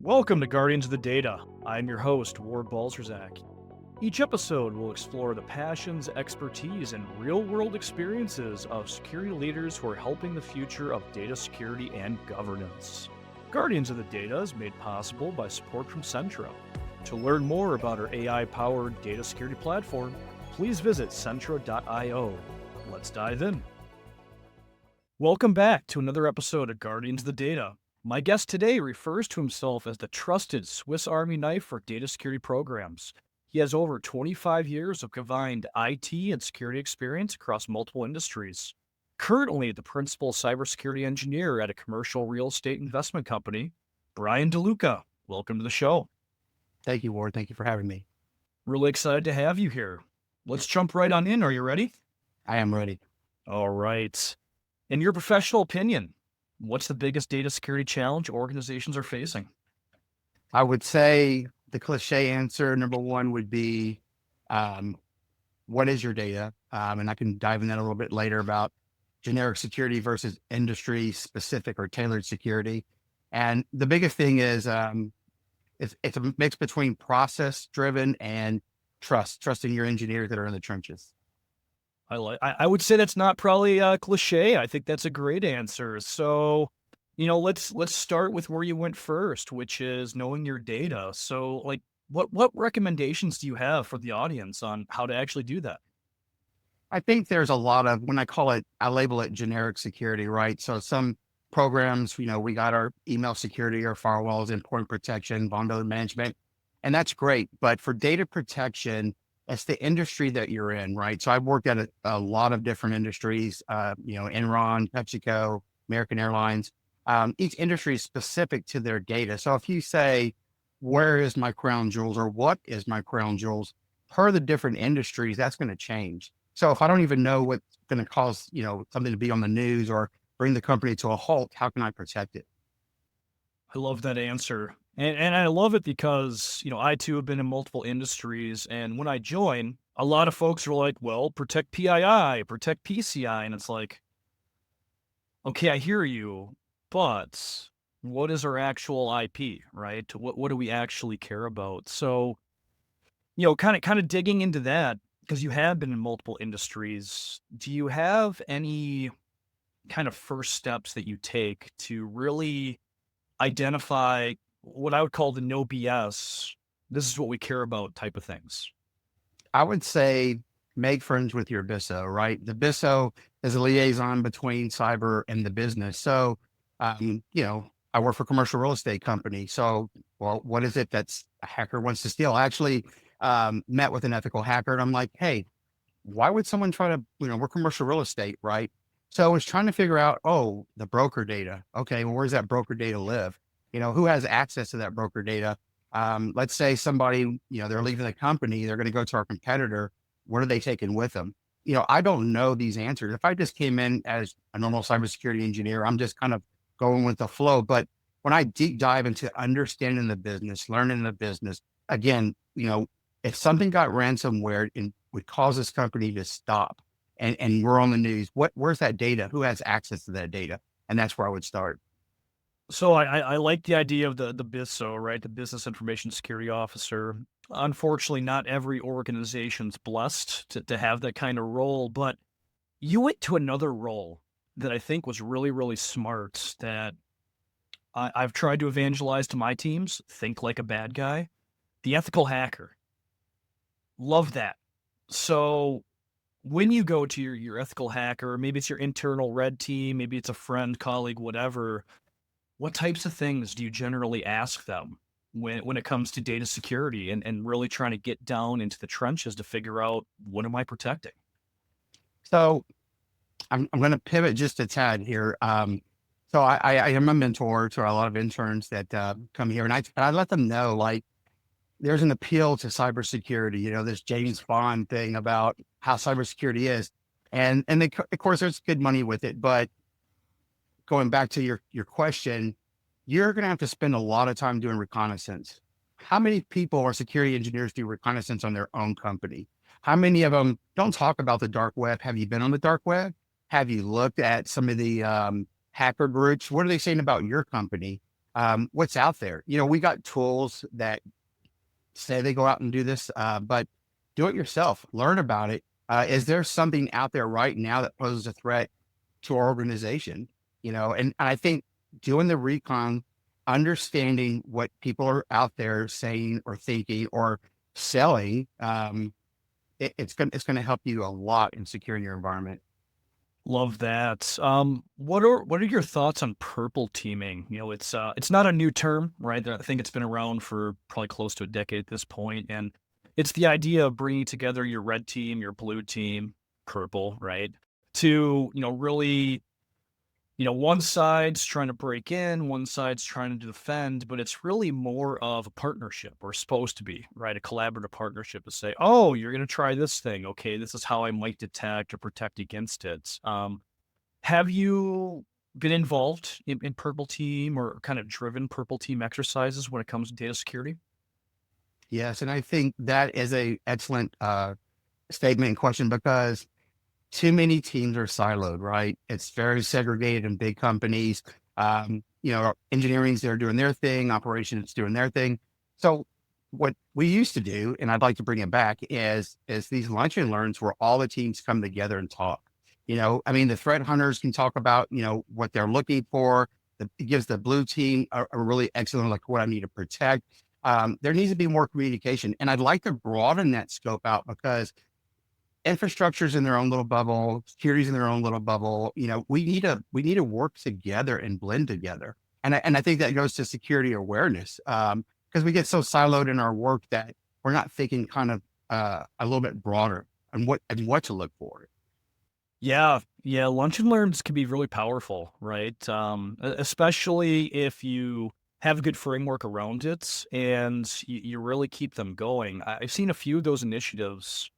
Welcome to Guardians of the Data. I'm your host, Ward Balzerzak. Each episode will explore the passions, expertise, and real-world experiences of security leaders who are helping the future of data security and governance. Guardians of the Data is made possible by support from Centra. To learn more about our AI-powered data security platform, please visit centra.io. Let's dive in. Welcome back to another episode of Guardians of the Data. My guest today refers to himself as the trusted Swiss Army knife for data security programs. He has over 25 years of combined IT and security experience across multiple industries. Currently the principal cybersecurity engineer at a commercial real estate investment company, Bryan DeLuca. Welcome to the show. Thank you, Ward. Thank you for having me. Really excited to have you here. Let's jump right on in. Are you ready? I am ready. All right. In your professional opinion, what's the biggest data security challenge organizations are facing? I would say the cliche answer, number one, would be what is your data? And I can dive in that a little bit later about generic security versus industry specific or tailored security. And the biggest thing is it's a mix between process driven and trusting your engineers that are in the trenches. I would say that's not probably a cliche. I think that's a great answer. So, let's start with where you went first, which is knowing your data. So, what recommendations do you have for the audience on how to actually do that? I think there's a lot of, I label it generic security, right? So some programs, we got our email security, our firewalls, endpoint protection, vulnerability management, and that's great. But for data protection, it's the industry that you're in, right? So I've worked at a lot of different industries, Enron, PepsiCo, American Airlines. Each industry is specific to their data. So if you say, where is my crown jewels or what is my crown jewels, per the different industries, that's going to change. So if I don't even know what's going to cause, something to be on the news or bring the company to a halt, how can I protect it? I love that answer. And I love it because, I too have been in multiple industries. And when I join, a lot of folks are like, well, protect PII, protect PCI. And it's like, okay, I hear you, but what is our actual IP, right? What do we actually care about? So, kind of digging into that, because you have been in multiple industries, do you have any kind of first steps that you take to really identify what I would call the no BS, this is what we care about type of things? I would say make friends with your BISO, right? The BISO is a liaison between cyber and the business. So, I work for a commercial real estate company. So, well, what is it that's a hacker wants to steal? I actually met with an ethical hacker and I'm like, hey, why would someone try to, we're commercial real estate, right? So I was trying to figure out, the broker data. Okay, well, where's that broker data live? Who has access to that broker data? Let's say somebody, they're leaving the company, they're going to go to our competitor. What are they taking with them? I don't know these answers. If I just came in as a normal cybersecurity engineer, I'm just kind of going with the flow. But when I deep dive into understanding the business, learning the business, again, if something got ransomware and would cause this company to stop and we're on the news, where's that data? Who has access to that data? And that's where I would start. So I like the idea of the BISO, right? The Business Information Security Officer. Unfortunately, not every organization's blessed to have that kind of role, but you went to another role that I think was really, really smart that I've tried to evangelize to my teams. Think like a bad guy. The ethical hacker. Love that. So when you go to your ethical hacker, maybe it's your internal red team, maybe it's a friend, colleague, whatever, what types of things do you generally ask them when it comes to data security and really trying to get down into the trenches to figure out what am I protecting? So I'm going to pivot just a tad here. So I am a mentor to a lot of interns that come here, and I let them know, like, there's an appeal to cybersecurity, this James Bond thing about how cybersecurity is. And of course, there's good money with it. But going back to your question, you're going to have to spend a lot of time doing reconnaissance. How many people or security engineers do reconnaissance on their own company? How many of them don't talk about the dark web? Have you been on the dark web? Have you looked at some of the hacker groups? What are they saying about your company? what's out there. We got tools that say they go out and do this, but do it yourself. Learn about it. Is there something out there right now that poses a threat to our organization? And I think doing the recon, understanding what people are out there saying or thinking or selling, it's going to help you a lot in securing your environment. Love that. What are your thoughts on purple teaming? It's not a new term, right? I think it's been around for probably close to a decade at this point, and it's the idea of bringing together your red team, your blue team, purple, right? To really one side's trying to break in, one side's trying to defend, but it's really more of a partnership, or supposed to be, right? A collaborative partnership to say, oh, you're going to try this thing. Okay, this is how I might detect or protect against it. Have you been involved in purple team or kind of driven purple team exercises when it comes to data security? Yes, and I think that is a excellent statement and question because too many teams are siloed, right? It's very segregated in big companies. Engineering's they're doing their thing, operations doing their thing. So what we used to do, and I'd like to bring it back, is these lunch and learns where all the teams come together and talk. The threat hunters can talk about, what they're looking for. It gives the blue team a really excellent, like what I need to protect. There needs to be more communication. And I'd like to broaden that scope out because infrastructure's in their own little bubble, security's in their own little bubble. We need to work together and blend together. And I think that goes to security awareness. Because we get so siloed in our work that we're not thinking kind of a little bit broader and what to look for. Yeah, yeah. Lunch and learns can be really powerful, right? Especially if you have a good framework around it and you really keep them going. I've seen a few of those initiatives,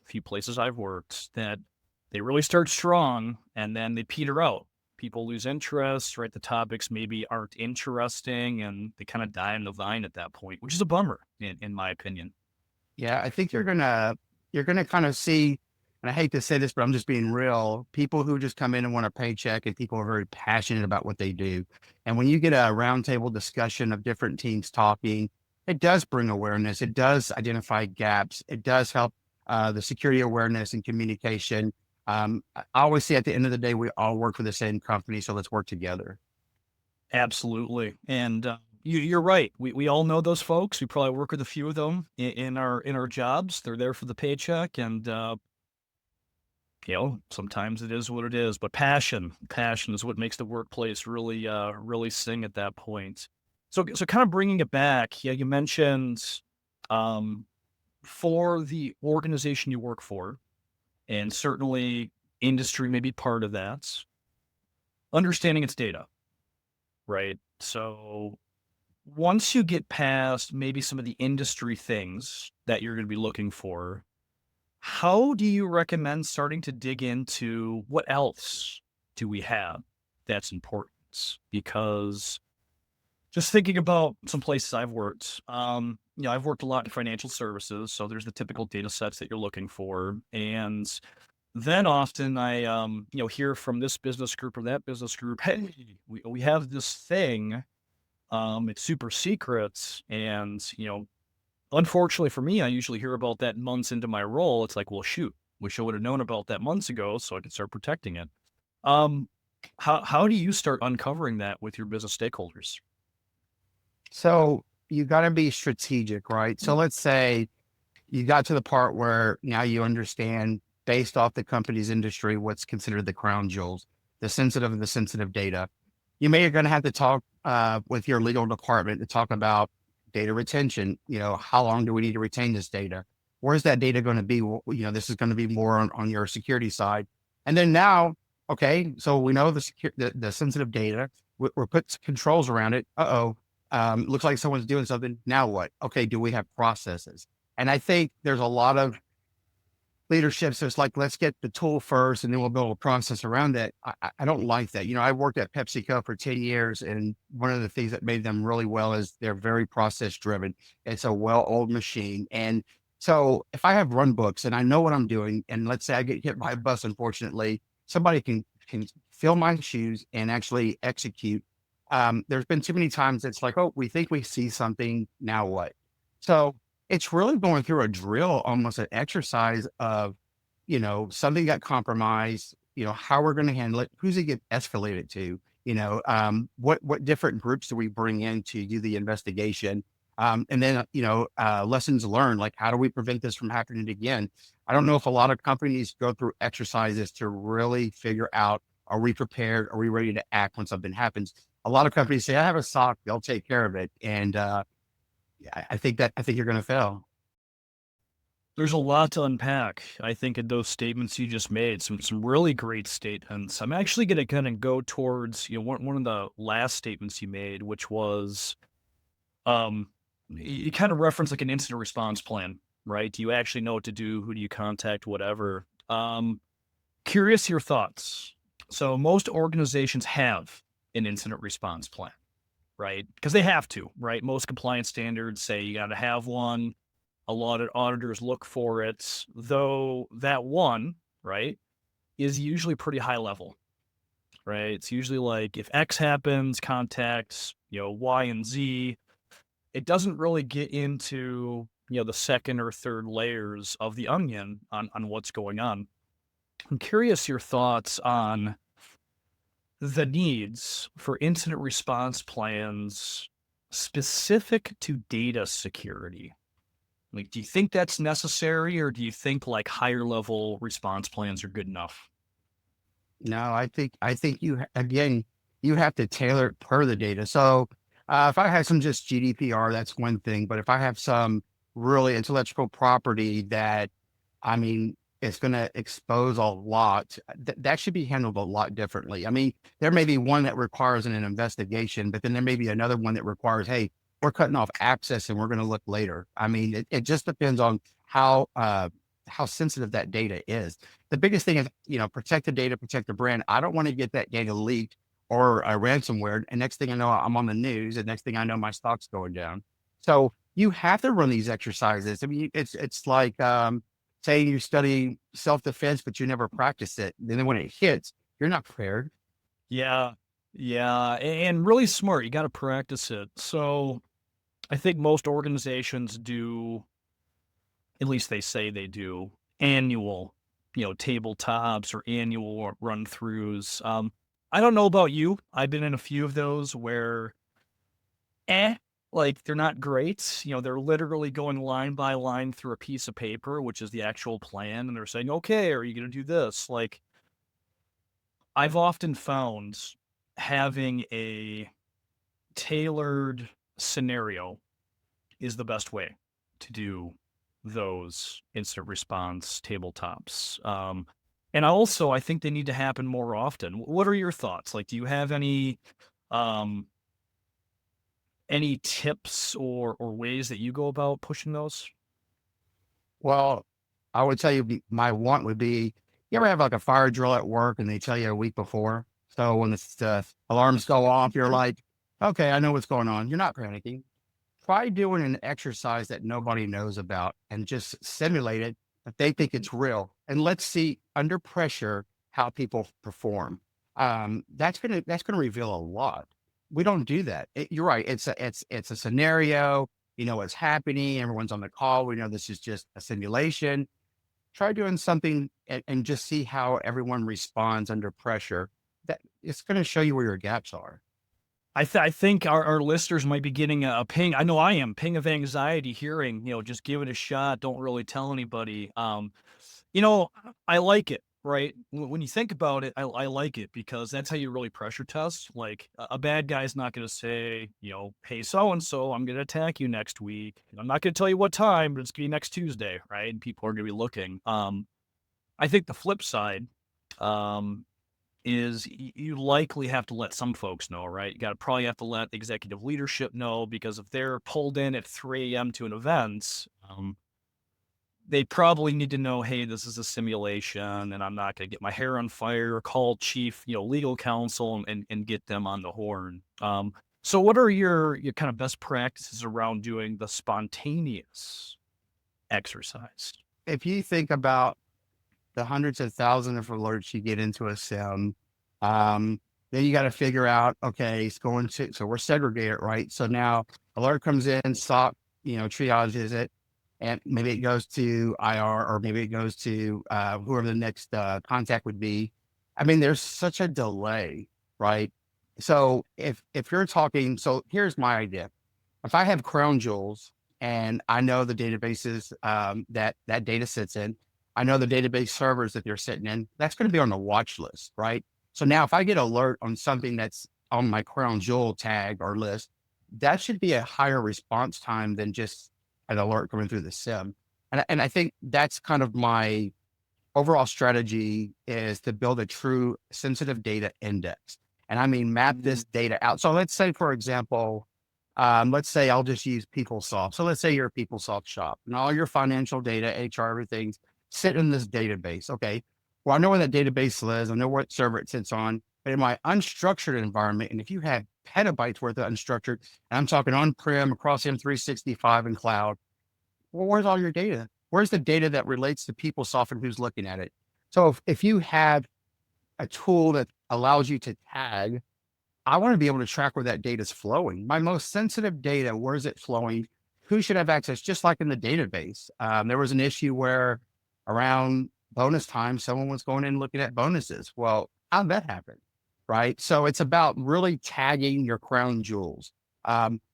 a few places I've worked, that they really start strong and then they peter out. People lose interest, right? The topics maybe aren't interesting and they kind of die on the vine at that point, which is a bummer, in my opinion. Yeah, I think you're gonna kind of see, and I hate to say this, but I'm just being real. People who just come in and want a paycheck, and people are very passionate about what they do. And when you get a roundtable discussion of different teams talking, it does bring awareness. It does identify gaps. It does help the security awareness and communication. I always say at the end of the day, we all work for the same company, so let's work together. Absolutely, and you're right. We all know those folks. We probably work with a few of them in our jobs. They're there for the paycheck, and sometimes it is what it is. But passion is what makes the workplace really sing at that point. So kind of bringing it back. Yeah, you mentioned um, for the organization you work for, and certainly industry may be part of that. Understanding its data, right? So once you get past maybe some of the industry things that you're going to be looking for, how do you recommend starting to dig into what else do we have that's important? Because just thinking about some places I've worked, I've worked a lot in financial services, so there's the typical data sets that you're looking for, and then often I, hear from this business group or that business group, hey, we have this thing. It's super secret, and unfortunately for me, I usually hear about that months into my role. It's like, well, shoot, wish I would have known about that months ago so I could start protecting it. Um, how do you start uncovering that with your business stakeholders? So you got to be strategic, right? So let's say you got to the part where now you understand based off the company's industry what's considered the crown jewels, the sensitive data. You may are going to have to talk with your legal department to talk about data retention. How long do we need to retain this data? Where's that data going to be? This is going to be more on your security side. And then now, okay, so we know the sensitive data. We're put controls around it. Looks like someone's doing something. Now what? Okay, do we have processes? And I think there's a lot of leadership. So it's like, let's get the tool first and then we'll build a process around that. I don't like that. I worked at PepsiCo for 10 years. And one of the things that made them really well is they're very process driven. It's a well-oiled machine. And so if I have run books and I know what I'm doing, and let's say I get hit by a bus, unfortunately, somebody can fill my shoes and actually execute. There's been too many times it's like, oh, we think we see something. Now what? So it's really going through a drill, almost an exercise of, something got compromised, how we're going to handle it, who's it get escalated to, what different groups do we bring in to do the investigation? And then, lessons learned, like how do we prevent this from happening again? I don't know if a lot of companies go through exercises to really figure out, are we prepared? Are we ready to act when something happens? A lot of companies say, I have a SOC, they'll take care of it. And I think you're going to fail. There's a lot to unpack, I think, in those statements you just made. Some really great statements. I'm actually going to kind of go towards one of the last statements you made, which was um you kind of reference like an incident response plan, right? Do you actually know what to do? Who do you contact? Whatever. Curious your thoughts. So most organizations have an incident response plan, right? Because they have to, right? Most compliance standards say you got to have one. A lot of auditors look for it, though that one, right, is usually pretty high level, right? It's usually like if X happens, contacts, Y and Z. It doesn't really get into, the second or third layers of the onion on what's going on. I'm curious your thoughts on the needs for incident response plans specific to data security. Like, do you think that's necessary, or do you think like higher level response plans are good enough? No, I think again, you have to tailor it per the data. So if I have some just GDPR, that's one thing. But if I have some really intellectual property that, I mean, it's going to expose a lot, that should be handled a lot differently. I mean, there may be one that requires an investigation, but then there may be another one that requires, hey, we're cutting off access and we're going to look later. I mean, it just depends on how sensitive that data is. The biggest thing is, protect the data, protect the brand. I don't want to get that data leaked or a ransomware. And next thing I know, I'm on the news. And next thing I know, my stock's going down. So you have to run these exercises. I mean, it's like saying you study self defense, but you never practice it. And then when it hits, you're not prepared. Yeah. Yeah. And really smart. You got to practice it. So I think most organizations do, at least they say they do, annual, tabletops or annual run throughs. I don't know about you. I've been in a few of those where, like they're not great. They're literally going line by line through a piece of paper, which is the actual plan. And they're saying, okay, are you going to do this? Like, I've often found having a tailored scenario is the best way to do those instant response tabletops. And I think they need to happen more often. What are your thoughts? Like, do you have um, any tips or ways that you go about pushing those? Well, I would tell you my want would be, you ever have like a fire drill at work and they tell you a week before? So when the alarms go off, you're like, okay, I know what's going on. You're not panicking. Try doing an exercise that nobody knows about and just simulate it if they think it's real. And let's see under pressure how people perform. That's gonna reveal a lot. We don't do that. You're right. It's a scenario. You know what's happening. Everyone's on the call. We know this is just a simulation. Try doing something and just see how everyone responds under pressure. That it's going to show you where your gaps are. I think our listeners might be getting a ping. I know I am ping of anxiety hearing, just give it a shot. Don't really tell anybody. You know, I like it, right? When you think about it, I like it because that's how you really pressure test. Like a bad guy's not going to say, hey, so and so, I'm going to attack you next week. I'm not going to tell you what time, but it's going to be next Tuesday, right? And people are going to be looking. I think the flip side, um, is you likely have to let some folks know, right? You got to probably have to let executive leadership know because if they're pulled in at 3 a.m. to an event, they probably need to know, hey, this is a simulation and I'm not going to get my hair on fire or call chief, legal counsel and get them on the horn. So what are your kind of best practices around doing the spontaneous exercise? If you think about the hundreds of thousands of alerts you get into a SIM, um, Then you got to figure out, okay, it's going to, so we're segregated, right? So now alert comes in, SOC, triages it, and maybe it goes to IR, or maybe it goes to whoever the next contact would be. I mean, there's such a delay, right? So if you're talking, so here's my idea. If I have crown jewels and I know the databases that data sits in, I know the database servers that they're sitting in, that's going to be on the watch list, right? So now if I get alert on something that's on my crown jewel tag or list, that should be a higher response time than just an alert coming through the SIM. And I think that's kind of my overall strategy, is to build a true sensitive data index. And I mean, map this data out. So let's say, for example, let's say I'll just use PeopleSoft. So let's say you're a PeopleSoft shop and all your financial data, HR, everything's sit in this database. Okay. Well, I know where that database lives. I know what server it sits on, but in my unstructured environment, and if you have petabytes worth of unstructured, and I'm talking on-prem, across M365 and cloud, well, where's all your data? Where's the data that relates to PeopleSoft and who's looking at it? So if you have a tool that allows you to tag, I want to be able to track where that data is flowing. My most sensitive data, where is it flowing? Who should have access? Just like in the database. There was an issue where around bonus time, someone was going in and looking at bonuses. Well, how'd that happen? Right. So it's about really tagging your crown jewels.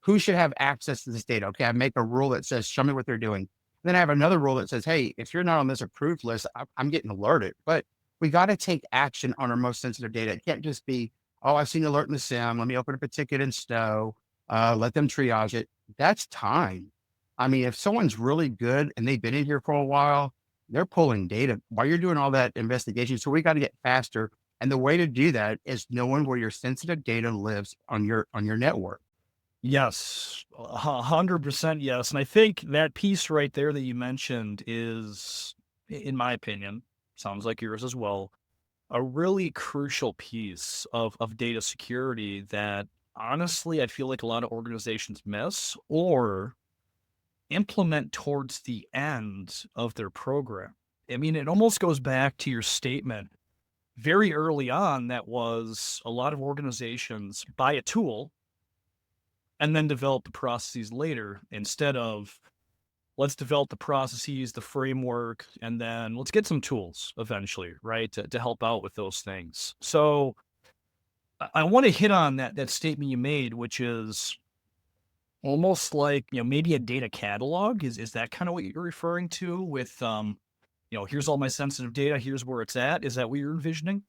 Who should have access to this data? Okay, I make a rule that says, show me what they're doing. Then I have another rule that says, hey, if you're not on this approved list, I'm getting alerted. But we got to take action on our most sensitive data. It can't just be, oh, I've seen an alert in the SIM. Let me open up a ticket in Snow. Let them triage it. That's time. I mean, if someone's really good and they've been in here for a while, they're pulling data while you're doing all that investigation. So we got to get faster. And the way to do that is knowing where your sensitive data lives on your network. Yes, 100% yes. And I think that piece right there that you mentioned is, in my opinion, sounds like yours as well, a really crucial piece of data security that honestly I feel like a lot of organizations miss or implement towards the end of their program. I mean, it almost goes back to your statement very early on that was a lot of organizations buy a tool and then develop the processes later instead of let's develop the processes, the framework, and then let's get some tools eventually, right, to help out with those things. So I want to hit on that statement you made, which is almost like maybe a data catalog. Is that kind of what you're referring to with here's all my sensitive data, here's where it's at? Is that what you're envisioning?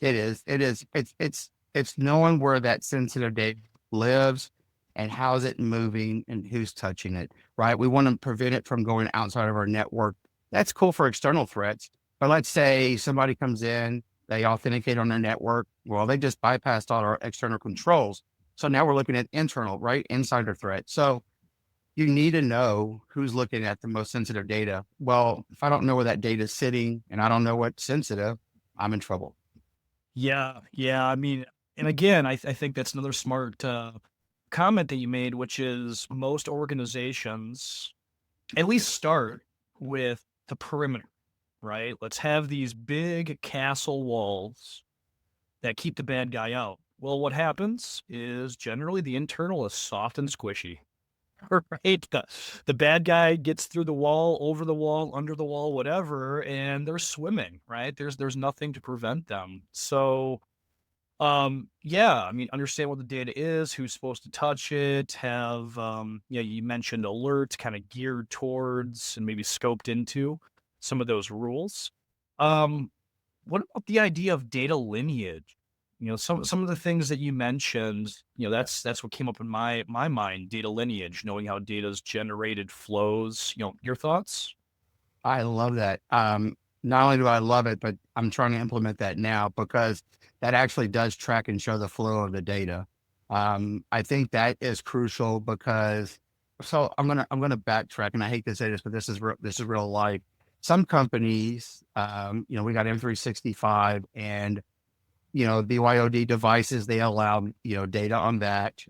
It is. It is. It's knowing where that sensitive data lives and how's it moving and who's touching it, right? We want to prevent it from going outside of our network. That's cool for external threats. But let's say somebody comes in, they authenticate on their network. Well, they just bypassed all our external controls. So now we're looking at internal, right? Insider threat. So you need to know who's looking at the most sensitive data. Well, if I don't know where that data is sitting and I don't know what's sensitive, I'm in trouble. Yeah, yeah. I mean, and again, I think that's another smart comment that you made, which is most organizations at least start with the perimeter, right? Let's have these big castle walls that keep the bad guy out. Well, what happens is generally the internal is soft and squishy, right? The bad guy gets through the wall, over the wall, under the wall, whatever, and they're swimming, right? There's nothing to prevent them. So yeah, I mean, understand what the data is, who's supposed to touch it, have, yeah, you mentioned alerts kind of geared towards and maybe scoped into some of those rules. Um, what about the idea of data lineage? Some of the things that you mentioned, that's what came up in my mind, data lineage, knowing how data is generated, flows, your thoughts? I love that. Not only do I love it, but I'm trying to implement that now because that actually does track and show the flow of the data. I think that is crucial because so I'm gonna backtrack, and I hate to say this, but this is real life. Some companies, we got M365 and BYOD devices, they allow data on that.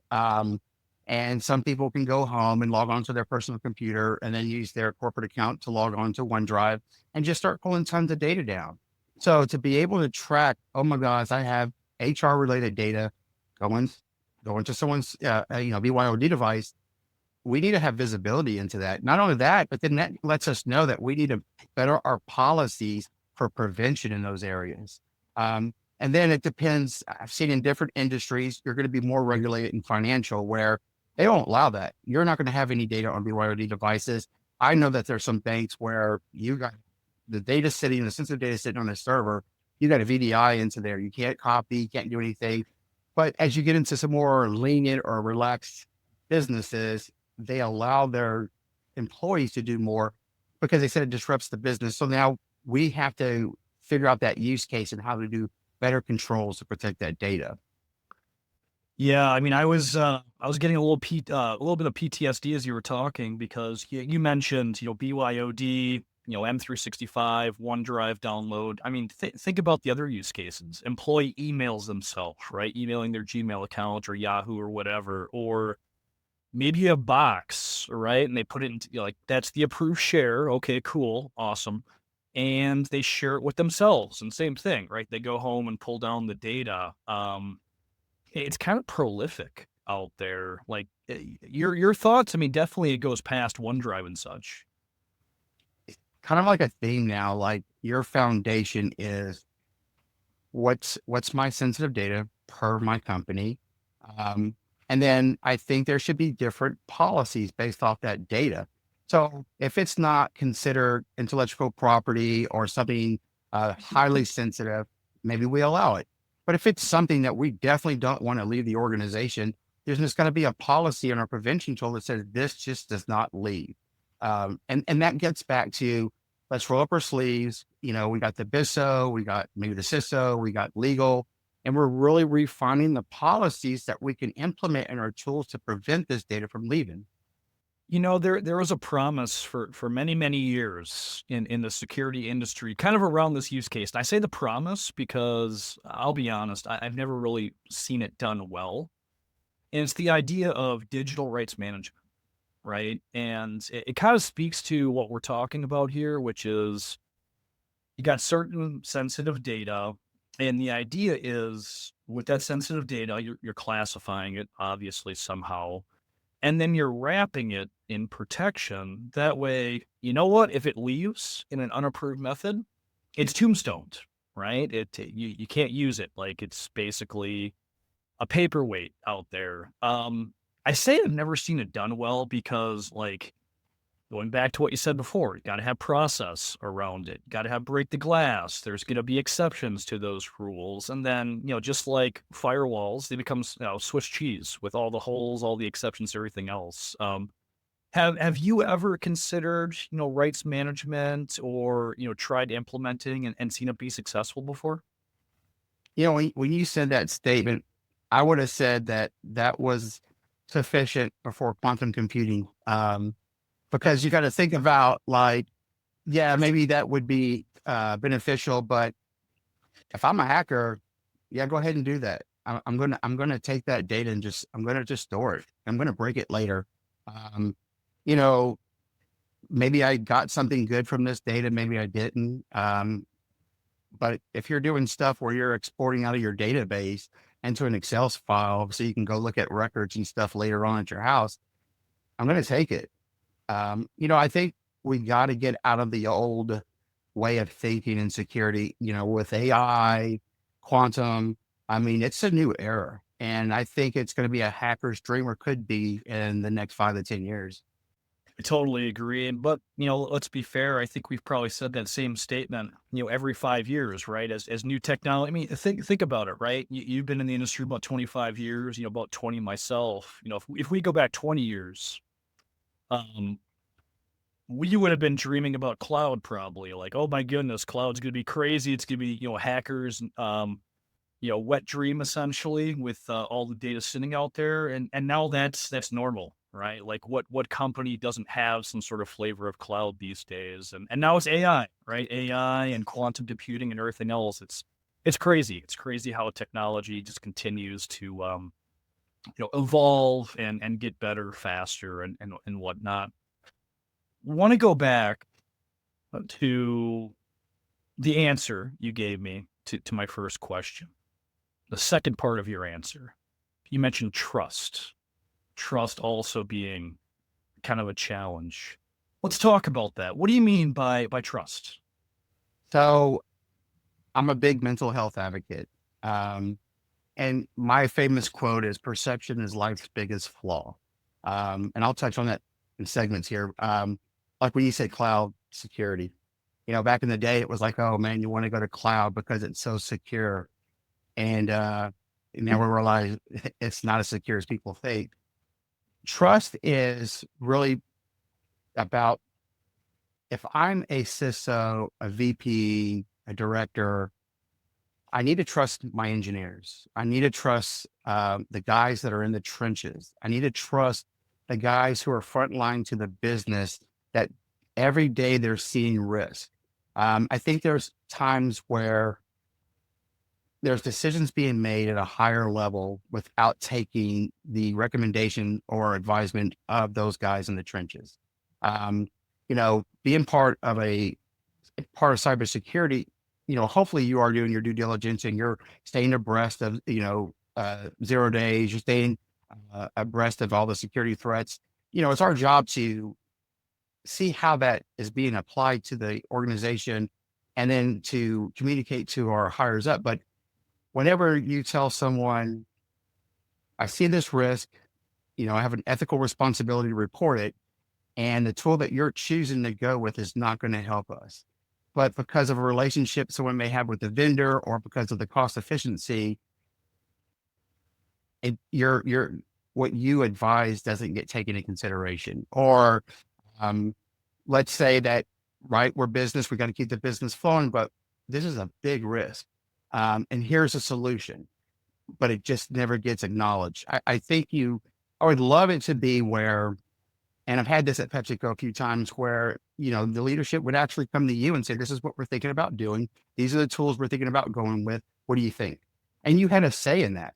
And some people can go home and log on to their personal computer and then use their corporate account to log on to OneDrive and just start pulling tons of data down. So to be able to track, oh my gosh, I have HR related data going, going to someone's, BYOD device, we need to have visibility into that. Not only that, but then that lets us know that we need to better our policies for prevention in those areas. And then it depends. I've seen in different industries, you're going to be more regulated in financial where they don't allow that. You're not going to have any data on BYOD devices. I know that there's some banks where you got the data sitting, the sensitive data sitting on the server, you got a VDI into there. You can't copy, you can't do anything. But as you get into some more lenient or relaxed businesses, they allow their employees to do more because they said it disrupts the business. So now we have to figure out that use case and how to do better controls to protect that data. Yeah, I mean, I was getting a little bit of PTSD as you were talking because you mentioned, BYOD, M365, OneDrive download. I mean, think about the other use cases. Employee emails themselves, right? Emailing their Gmail account or Yahoo or whatever, or maybe a box, right? And they put it into like that's the approved share. Okay, cool, awesome. And they share it with themselves, and same thing, right? They go home and pull down the data. It's kind of prolific out there. Like, your thoughts? I mean, definitely it goes past OneDrive and such. Kind of like a theme now, like your foundation is what's my sensitive data per my company. Um, and then I think there should be different policies based off that data. So if it's not considered intellectual property or something highly sensitive, maybe we allow it. But if it's something that we definitely don't want to leave the organization, there's just going to be a policy in our prevention tool that says this just does not leave. And that gets back to let's roll up our sleeves. We got the BISO, we got maybe the CISO, we got legal, and we're really refining the policies that we can implement in our tools to prevent this data from leaving. There was a promise for many, many years in the security industry, kind of around this use case. And I say the promise because I'll be honest, I've never really seen it done well. And it's the idea of digital rights management, right? And it kind of speaks to what we're talking about here, which is you got certain sensitive data. And the idea is with that sensitive data, you're classifying it obviously somehow, and then you're wrapping it in protection. That way, you know what? If it leaves in an unapproved method, it's tombstoned, right? You can't use it. Like it's basically a paperweight out there. I say I've never seen it done well because, like, going back to what you said before, you got to have process around it. Got to have break the glass. There's going to be exceptions to those rules. And then, just like firewalls, they become, Swiss cheese with all the holes, all the exceptions, everything else. Have you ever considered, rights management or, tried implementing and seen it be successful before? When you said that statement, I would have said that that was sufficient before quantum computing. Because you got to think about like, yeah, maybe that would be beneficial, but if I'm a hacker, yeah, go ahead and do that. I'm gonna take that data and I'm gonna just store it. I'm gonna break it later. Um, you know, maybe I got something good from this data, maybe I didn't. But if you're doing stuff where you're exporting out of your database into an Excel file so you can go look at records and stuff later on at your house, I'm gonna take it. I think we got to get out of the old way of thinking in security, with AI, quantum. I mean, it's a new era. And I think it's going to be a hacker's dream or could be in the next 5 to 10 years. I totally agree. But, let's be fair. I think we've probably said that same statement, every 5 years, right? As new technology. I mean, think about it, right? You've been in the industry about 25 years, about 20 myself. If we go back 20 years, um, we would have been dreaming about cloud probably like, oh my goodness, cloud's going to be crazy. It's going to be, hackers, wet dream essentially with all the data sitting out there. And now that's normal, right? Like what company doesn't have some sort of flavor of cloud these days? And now it's AI, right? AI and quantum computing and everything else. It's crazy. It's crazy how technology just continues to, evolve and get better faster and whatnot. Want to go back to the answer you gave me to my first question. the second part of your answer, you mentioned trust. Trust also being kind of a challenge. Let's talk about that. What do you mean by trust? So I'm a big mental health advocate. Um, and my famous quote is perception is life's biggest flaw. And I'll touch on that in segments here. Like when you say cloud security, back in the day, it was like, oh man, you want to go to cloud because it's so secure. And now we realize it's not as secure as people think. Trust is really about if I'm a CISO, a VP, a director, I need to trust my engineers. I need to trust the guys that are in the trenches. I need to trust the guys who are frontline to the business that every day they're seeing risk. I think there's times where there's decisions being made at a higher level without taking the recommendation or advisement of those guys in the trenches. Um, being part of cybersecurity, hopefully you are doing your due diligence and you're staying abreast of, 0 days, you're staying abreast of all the security threats. It's our job to see how that is being applied to the organization and then to communicate to our hires up. But whenever you tell someone, I see this risk, I have an ethical responsibility to report it, and the tool that you're choosing to go with is not going to help us. But because of a relationship someone may have with the vendor or because of the cost efficiency, your what you advise doesn't get taken into consideration. Or um, let's say that, right, we're business, we got to keep the business flowing, but this is a big risk. And here's a solution, but it just never gets acknowledged. I would love it to be where, and I've had this at PepsiCo a few times where, the leadership would actually come to you and say, this is what we're thinking about doing. These are the tools we're thinking about going with. What do you think? And you had a say in that.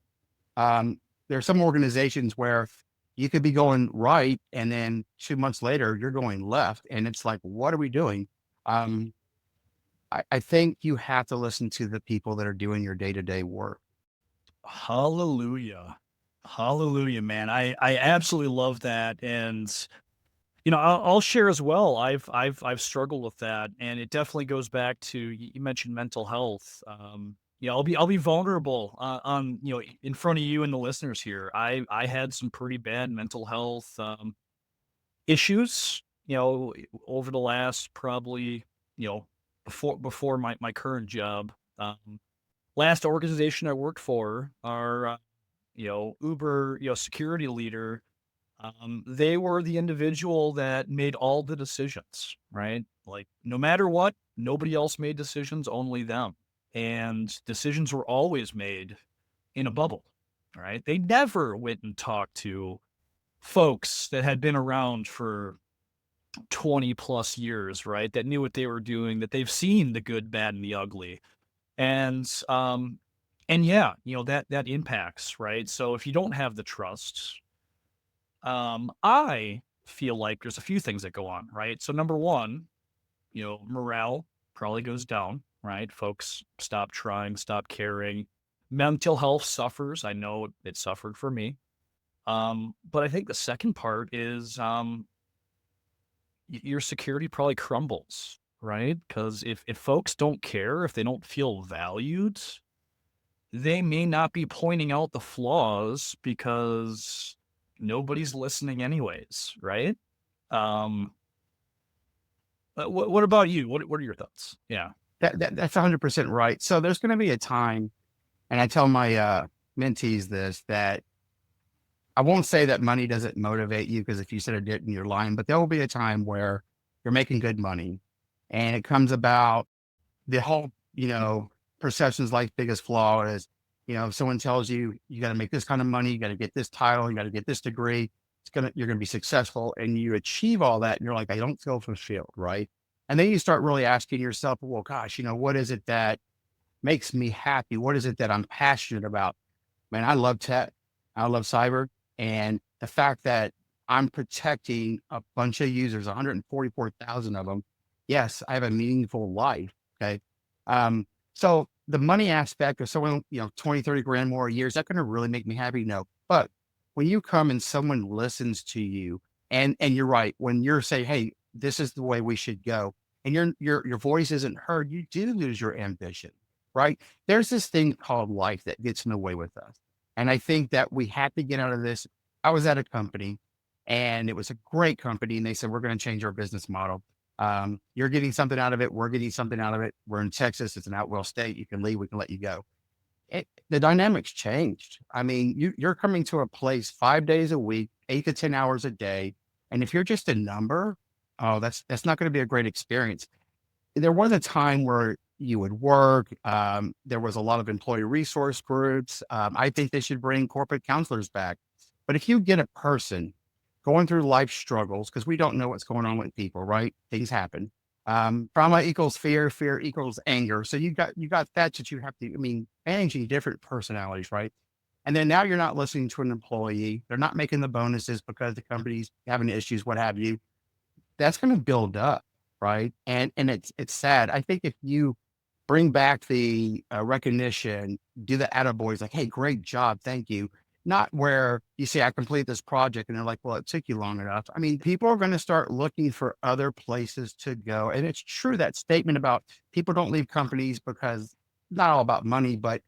There are some organizations where you could be going right, and then 2 months later, you're going left. And it's like, what are we doing? Um, I think you have to listen to the people that are doing your day-to-day work. Hallelujah. Hallelujah, man. I absolutely love that. And I'll share as well. I've struggled with that, and it definitely goes back to you mentioned mental health. I'll be vulnerable on in front of you and the listeners here. I had some pretty bad mental health issues. Over the last probably before my current job. Last organization I worked for, our Uber security leader, they were the individual that made all the decisions, right? Like no matter what, nobody else made decisions, only them. And decisions were always made in a bubble, right? They never went and talked to folks that had been around for 20 plus years, right? That knew what they were doing, that they've seen the good, bad, and the ugly. And yeah, that impacts, right? So if you don't have the trust, I feel like there's a few things that go on, right? So number one, morale probably goes down, right? Folks stop trying, stop caring. Mental health suffers. I know it suffered for me. But I think the second part is your security probably crumbles, right? Because if folks don't care, if they don't feel valued, they may not be pointing out the flaws because nobody's listening anyways, right? Um, what about you? What are your thoughts? Yeah. That's 100% right. So there's going to be a time, and I tell my mentees this, that I won't say that money doesn't motivate you, because if you said it didn't, you're lying, but there will be a time where you're making good money and it comes about the whole, perception's life's biggest flaw is, if someone tells you, you got to make this kind of money, you got to get this title, you got to get this degree, you're going to be successful, and you achieve all that. And you're like, I don't feel fulfilled. Right. And then you start really asking yourself, well, gosh, what is it that makes me happy? What is it that I'm passionate about? Man, I love tech. I love cyber. And the fact that I'm protecting a bunch of users, 144,000 of them. Yes, I have a meaningful life. Okay. So the money aspect of someone, 20, 30 grand more a year, is that going to really make me happy? No. But when you come and someone listens to you, and you're right, when you're saying, hey, this is the way we should go, and your voice isn't heard, you do lose your ambition, right? There's this thing called life that gets in the way with us. And I think that we have to get out of this. I was at a company and it was a great company, and they said, we're going to change our business model. You're getting something out of it. We're getting something out of it. We're in Texas. It's an outwell state. You can leave. We can let you go. The dynamics changed. I mean, you're coming to a place 5 days a week, 8 to 10 hours a day. And if you're just a number, oh, that's not going to be a great experience. There was a time where you would work. There was a lot of employee resource groups. I think they should bring corporate counselors back. But if you get a person going through life struggles, because we don't know what's going on with people, right? Things happen. Trauma equals fear, fear equals anger. So you got that you have to, I mean, managing different personalities, right? And then now you're not listening to an employee. They're not making the bonuses because the company's having issues, what have you. That's going to build up, right? And it's sad. I think if you bring back the recognition, do the attaboys, like, hey, great job, thank you. Not where you say, I completed this project and they're like, well, it took you long enough. I mean, people are going to start looking for other places to go. And it's true, that statement about people don't leave companies because not all about money, but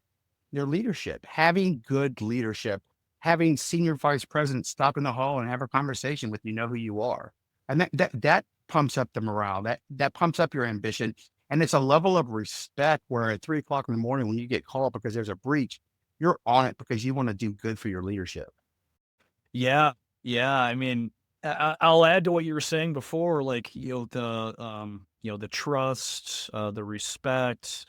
their leadership, having good leadership, having senior vice presidents stop in the hall and have a conversation with you, know who you are. And that pumps up the morale, that pumps up your ambition. And it's a level of respect where at 3 o'clock in the morning, when you get called because there's a breach, you're on it because you want to do good for your leadership. Yeah, yeah. I mean, I'll add to what you were saying before, like the trust, the respect,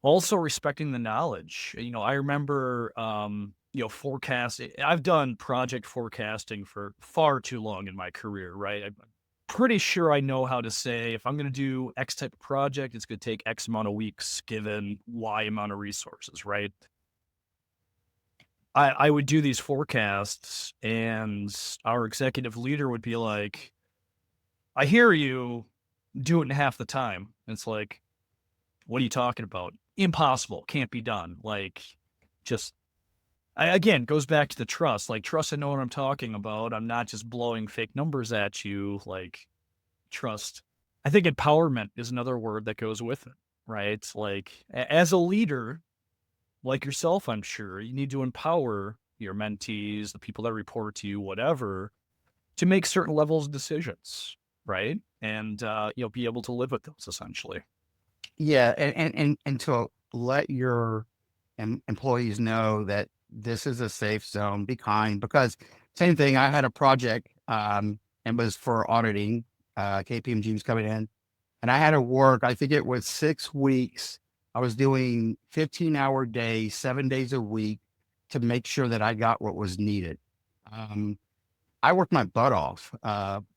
also respecting the knowledge. I remember, forecast. I've done project forecasting for far too long in my career, right? I'm pretty sure I know how to say if I'm going to do X type of project, it's going to take X amount of weeks given Y amount of resources, right? I would do these forecasts, and our executive leader would be like, "I hear you. Do it in half the time." And it's like, "What are you talking about? Impossible. Can't be done." Like, just again, goes back to the trust. Like, trust I know what I'm talking about. I'm not just blowing fake numbers at you. Like, trust. I think empowerment is another word that goes with it, right? Like, as a leader, like yourself, I'm sure, you need to empower your mentees, the people that report to you, whatever, to make certain levels of decisions, right? And be able to live with those essentially. Yeah. And to let your employees know that this is a safe zone, be kind, because same thing. I had a project, and was for auditing, KPMG was coming in. And I had to work, I think it was 6 weeks. I was doing 15-hour days, 7 days a week to make sure that I got what was needed. Um, I worked my butt off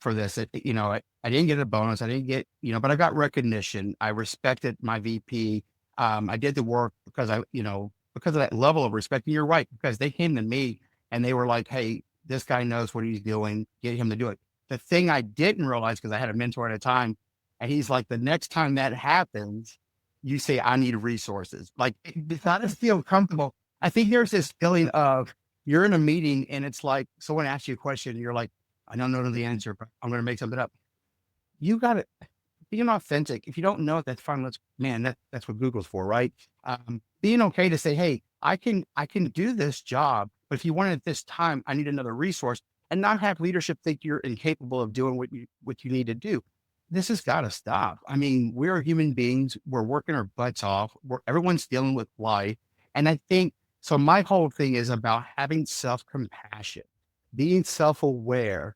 for this. I didn't get a bonus. I didn't get, but I got recognition. I respected my VP. I did the work because of that level of respect. And you're right, because they came to me and they were like, hey, this guy knows what he's doing. Get him to do it. The thing I didn't realize, because I had a mentor at a time, and he's like, the next time that happens, you say, I need resources. Like, it's not to feel comfortable. I think there's this feeling of, you're in a meeting and it's like someone asks you a question and you're like, I don't know the answer, but I'm going to make something up. You got to being authentic. If you don't know it, that's fine. That's what Google's for, right? Being okay to say, hey, I can do this job, but if you want it at this time, I need another resource, and not have leadership think you're incapable of doing what you need to do. This has got to stop. I mean, we're human beings. We're working our butts off. Everyone's dealing with life. And I think so. My whole thing is about having self compassion, being self aware.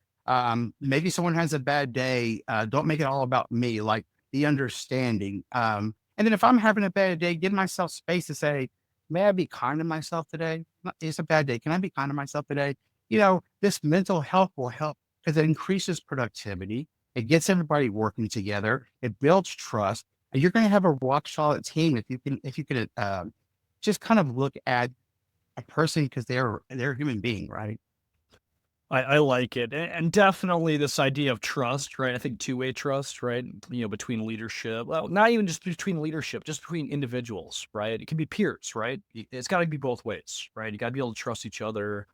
Maybe someone has a bad day. Don't make it all about me. Like, be understanding. And then if I'm having a bad day, give myself space to say, may I be kind to myself today? It's a bad day. Can I be kind to myself today? This mental health will help because it increases productivity. It gets everybody working together. It builds trust. And you're going to have a rock solid team if you can just kind of look at a person, because they're a human being, right? I like it. And definitely this idea of trust, right? I think two-way trust, right? Between leadership. Well, not even just between leadership, just between individuals, right? It can be peers, right? It's got to be both ways, right? You got to be able to trust each other.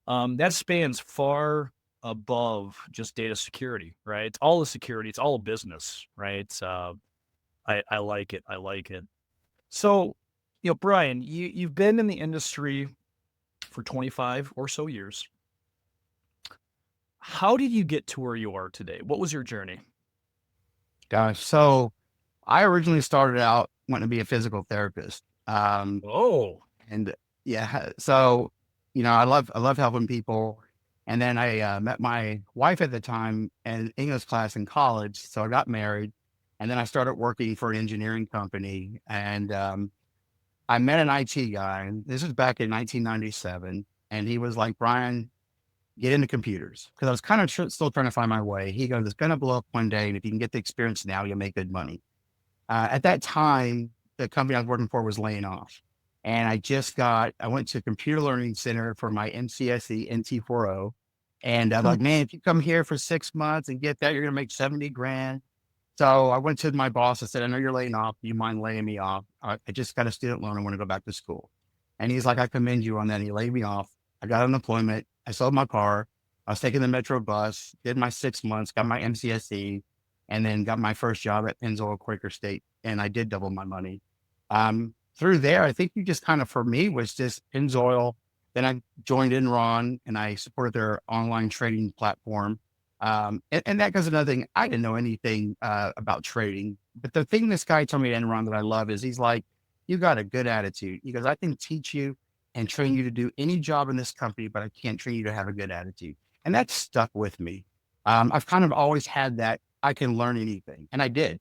That spans far above just data security, right? It's all the security, it's all business, right? I like it. I like it. So, Brian, you've been in the industry for 25 or so years. How did you get to where you are today? What was your journey? Gosh, so I originally started out wanting to be a physical therapist. Oh, And yeah, so I love helping people. And then I met my wife at the time in English class in college. So I got married, and then I started working for an engineering company. And I met an IT guy. And this was back in 1997, and he was like, "Brian, get into computers," because I was kind of still trying to find my way. He goes, "It's going to blow up one day, and if you can get the experience now, you'll make good money." At that time, the company I was working for was laying off. And I went to Computer Learning Center for my MCSE NT40. And I'm like, man, if you come here for 6 months and get that, you're going to make 70 grand. So I went to my boss. I said, "I know you're laying off. Do you mind laying me off? I just got a student loan. I want to go back to school." And he's like, "I commend you on that." And he laid me off. I got unemployment. I sold my car. I was taking the Metro bus, did my 6 months, got my MCSE, and then got my first job at Pennzoil Quaker State. And I did double my money. Through there, I think you just kind of, for me, was just Pennzoil. Then I joined Enron and I supported their online trading platform. And that goes another thing. I didn't know anything about trading, but the thing this guy told me at Enron that I love is he's like, "You got a good attitude." He goes, "I can teach you and train you to do any job in this company, but I can't train you to have a good attitude." And that stuck with me. I've kind of always had that I can learn anything, and I did.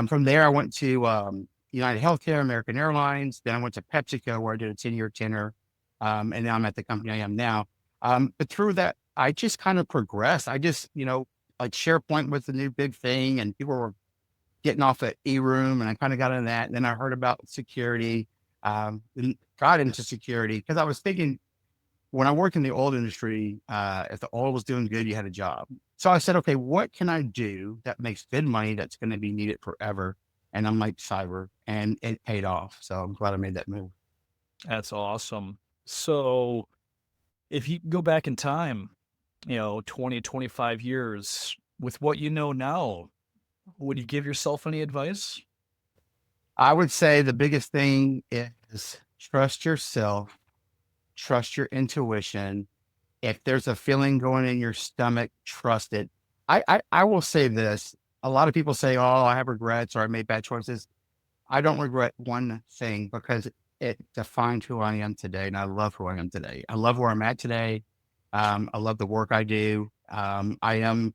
From there, I went to United Healthcare, American Airlines. Then I went to PepsiCo, where I did a 10-year tenure, and now I'm at the company I am now. But through that, I just kind of progressed. I just, like SharePoint was the new big thing, and people were getting off at E-Room, and I kind of got into that. And then I heard about security, and got into security because I was thinking when I worked in the oil industry, if the oil was doing good, you had a job. So I said, okay, what can I do that makes good money that's going to be needed forever? And I'm like cyber, and it paid off. So I'm glad I made that move. that's awesome. So, if you go back in time, 20, 25 years, with what you know now, would you give yourself any advice? I would say the biggest thing is trust yourself, trust your intuition. If there's a feeling going in your stomach, trust it. I will say this. A lot of people say, "Oh, I have regrets or I made bad choices." I don't regret one thing because it defined who I am today. And I love who I am today. I love where I'm at today. I love the work I do. I am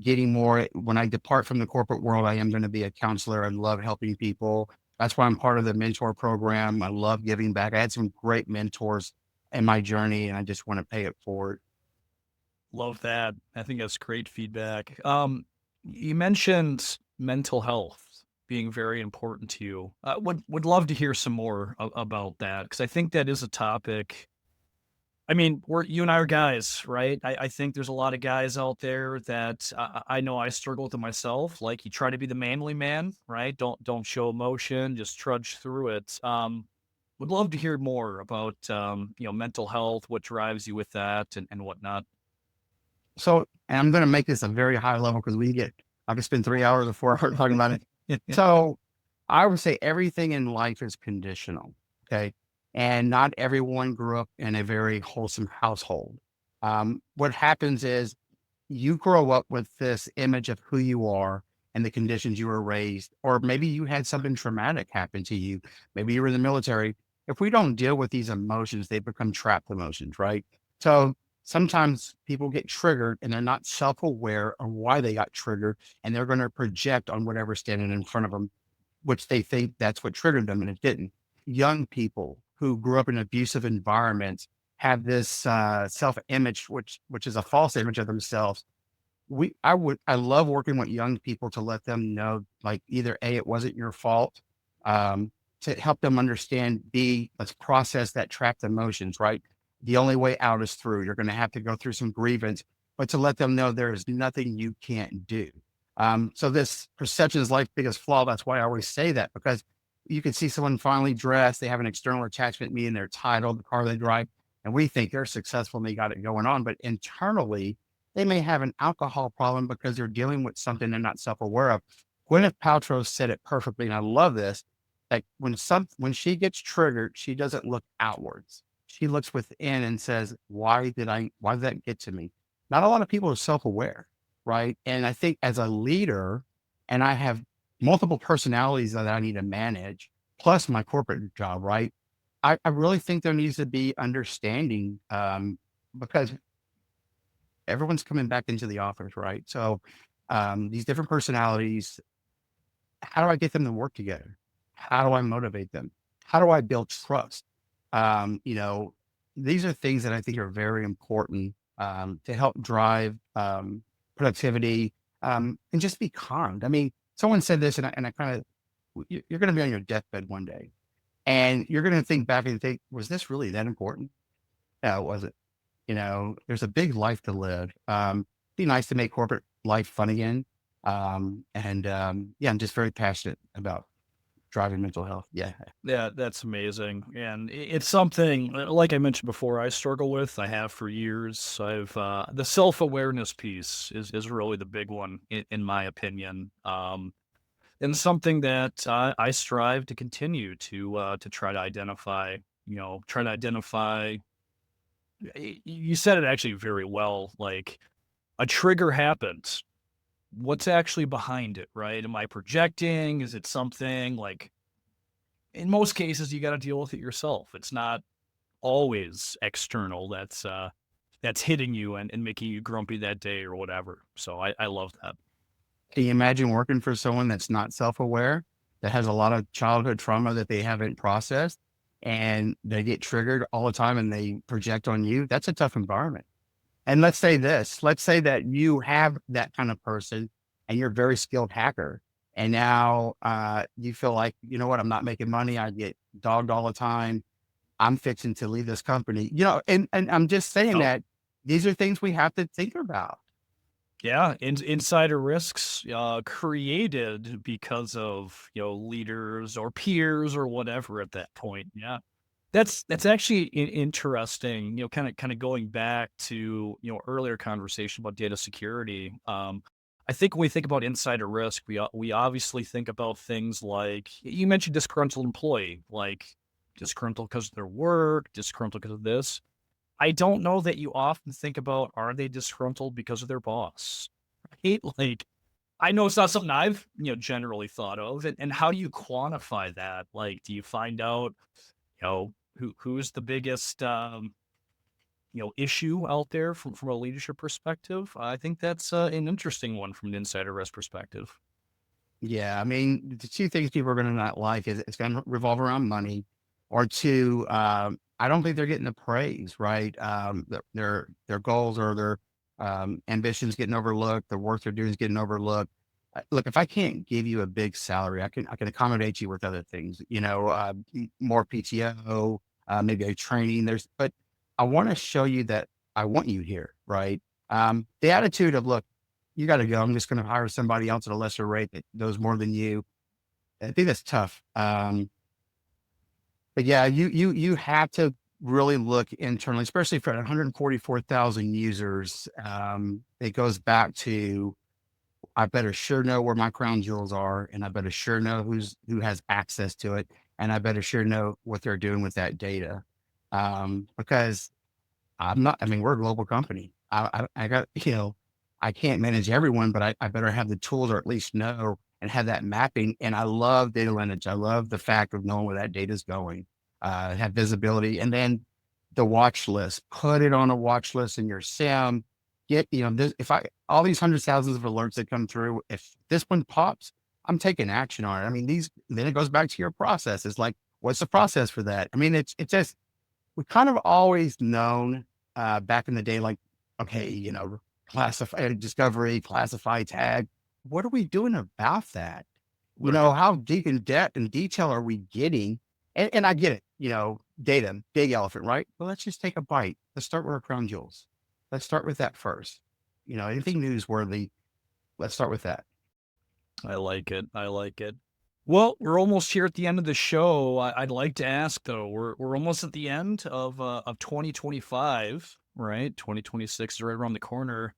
getting more when I depart from the corporate world. I am going to be a counselor. I love helping people. That's why I'm part of the mentor program. I love giving back. I had some great mentors in my journey, and I just want to pay it forward. Love that. I think that's great feedback. You mentioned mental health being very important to you. Would love to hear some more about that because I think that is a topic. I mean, you and I are guys, right? I think there's a lot of guys out there that I know I struggle with it myself. Like you try to be the manly man, right? Don't show emotion, just trudge through it. Would love to hear more about mental health, what drives you with that, and whatnot. So, and I'm going to make this a very high level because I could spend 3 hours or 4 hours talking about it. So I would say everything in life is conditional. Okay. And not everyone grew up in a very wholesome household. What happens is you grow up with this image of who you are and the conditions you were raised, or maybe you had something traumatic happen to you. Maybe you were in the military. If we don't deal with these emotions, they become trapped emotions, right? So sometimes people get triggered and they're not self aware of why they got triggered, and they're going to project on whatever's standing in front of them, which they think that's what triggered them, and it didn't. Young people who grew up in abusive environments have this self image, which is a false image of themselves. I love working with young people to let them know, like, either A, it wasn't your fault, to help them understand, B, let's process that trapped emotions, right? the only way out is through. You're going to have to go through some grievance, but to let them know there is nothing you can't do. So this perception is life's biggest flaw. That's why I always say that, because you can see someone finely dressed, they have an external attachment, meaning their title, the car they drive, and we think they're successful and they got it going on. But internally, they may have an alcohol problem because they're dealing with something they're not self-aware of. Gwyneth Paltrow said it perfectly, and I love this. Like when she gets triggered, she doesn't look outwards. She looks within and says, why did that get to me? Not a lot of people are self-aware, right? And I think as a leader, and I have multiple personalities that I need to manage, plus my corporate job, right? I really think there needs to be understanding, because everyone's coming back into the office, right? So these different personalities, how do I get them to work together? How do I motivate them? How do I build trust? You know, these are things that I think are very important, to help drive productivity, and just be calm. I mean, someone said this, and I kind of, you're going to be on your deathbed one day, and you're going to think back and think, was this really that important? No, it wasn't. You know, there's a big life to live. Be nice to make corporate life fun again. Yeah, I'm just very passionate about driving mental health. Yeah. Yeah, that's amazing, and it's something, like I mentioned before, I struggle with. I have for years. I've the self awareness piece is really the big one in my opinion, and something that I strive to continue to try to identify. Try to identify. You said it actually very well. Like a trigger happens. What's actually behind it, right? Am I projecting? Is it something like? In most cases, you gotta deal with it yourself. It's not always external that's hitting you and making you grumpy that day or whatever. So I love that. Can you imagine working for someone that's not self-aware, that has a lot of childhood trauma that they haven't processed, and they get triggered all the time and they project on you? That's a tough environment. And let's say that you have that kind of person and you're a very skilled hacker. And now you feel like, you know what, I'm not making money. I get dogged all the time. I'm fixing to leave this company, and I'm just saying Oh, that these are things we have to think about. yeah, insider risks created because of leaders or peers or whatever at that point. Yeah. That's actually interesting, kind of going back to, earlier conversation about data security. I think when we think about insider risk, we obviously think about things like you mentioned disgruntled employee, like disgruntled because of their work, disgruntled because of this. I don't know that you often think about, are they disgruntled because of their boss? Right? Like I know it's not something I've, generally thought of. And how do you quantify that? Like, do you find out, who's the biggest issue out there from a leadership perspective? I think that's an interesting one from an insider risk perspective. Yeah, I mean, the two things people are going to not like is it's going to revolve around money, or two, I don't think they're getting the praise, right? Their goals or their ambitions getting overlooked, the work they're doing is getting overlooked. Look, if I can't give you a big salary, I can accommodate you with other things, more PTO, maybe a training. But I want to show you that I want you here, right? The attitude of, look, you got to go. I'm just going to hire somebody else at a lesser rate that knows more than you. I think that's tough. But yeah, you have to really look internally, especially for 144,000 users. It goes back to, I better sure know where my crown jewels are, and I better sure know who has access to it, and I better sure know what they're doing with that data. Because I'm not. I mean, we're a global company. I got, I can't manage everyone, but I better have the tools, or at least know and have that mapping. And I love data lineage. I love the fact of knowing where that data is going, have visibility, and then the watch list. Put it on a watch list in your SIM. Get, this, if I all these hundreds of thousands of alerts that come through, if this one pops, I'm taking action on it. I mean, then it goes back to your process. It's like, what's the process for that? I mean, it's just, we kind of always known back in the day, like, okay, classify, discovery, classify, tag. What are we doing about that? Right. How deep in depth and detail are we getting? And I get it. Data, big elephant, right? Well, let's just take a bite. Let's start with our crown jewels. Let's start with that first. Anything newsworthy, let's start with that. I like it. I like it. Well, we're almost here at the end of the show. I'd like to ask though, we're almost at the end of 2025, right? 2026 is right around the corner.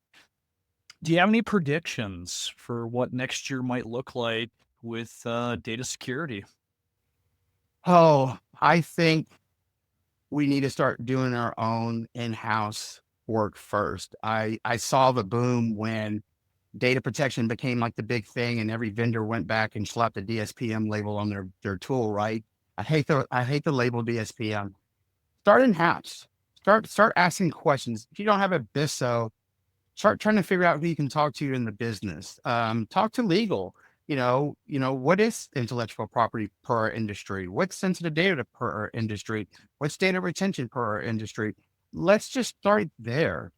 Do you have any predictions for what next year might look like with data security? Oh, I think we need to start doing our own in-house work first. I saw the boom when data protection became like the big thing and every vendor went back and slapped the DSPM label on their tool, right? I hate the label DSPM. Start in-house. Start asking questions. If you don't have a BISO, start trying to figure out who you can talk to in the business. Talk to legal. What is intellectual property per our industry? What's sensitive data per our industry? What's data retention per our industry? Let's just start there.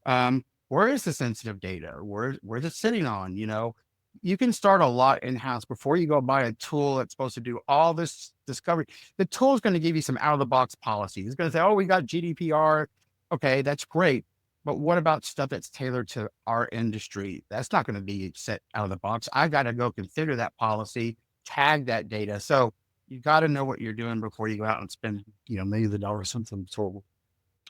Where is the sensitive data? Where's it sitting on? You can start a lot in-house before you go buy a tool that's supposed to do all this discovery. The tool is going to give you some out-of-the-box policies. It's going to say, oh, we got GDPR. Okay, that's great. But what about stuff that's tailored to our industry? That's not going to be set out of the box. I got to go consider that policy, tag that data. So you got to know what you're doing before you go out and spend, millions of dollars on some tool.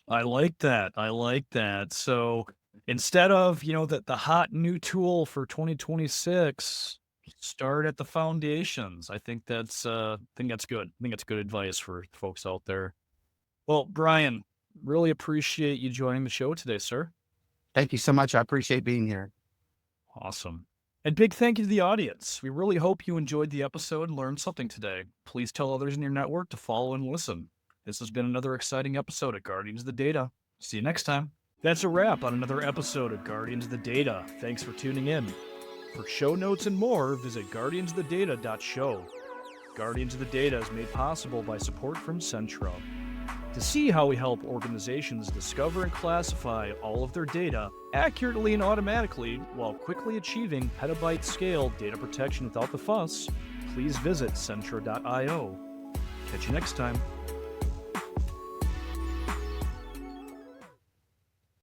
I like that. I like that. So instead of, the hot new tool for 2026, start at the foundations. I think that's good. I think that's good advice for folks out there. Well, Brian, really appreciate you joining the show today, sir. Thank you so much. I appreciate being here. Awesome. And big thank you to the audience. We really hope you enjoyed the episode and learned something today. Please tell others in your network to follow and listen. This has been another exciting episode of Guardians of the Data. See you next time. That's a wrap on another episode of Guardians of the Data. Thanks for tuning in. For show notes and more, visit guardiansofthedata.show. Guardians of the Data is made possible by support from Centra. To see how we help organizations discover and classify all of their data accurately and automatically while quickly achieving petabyte scale data protection without the fuss, please visit Centra.io. Catch you next time.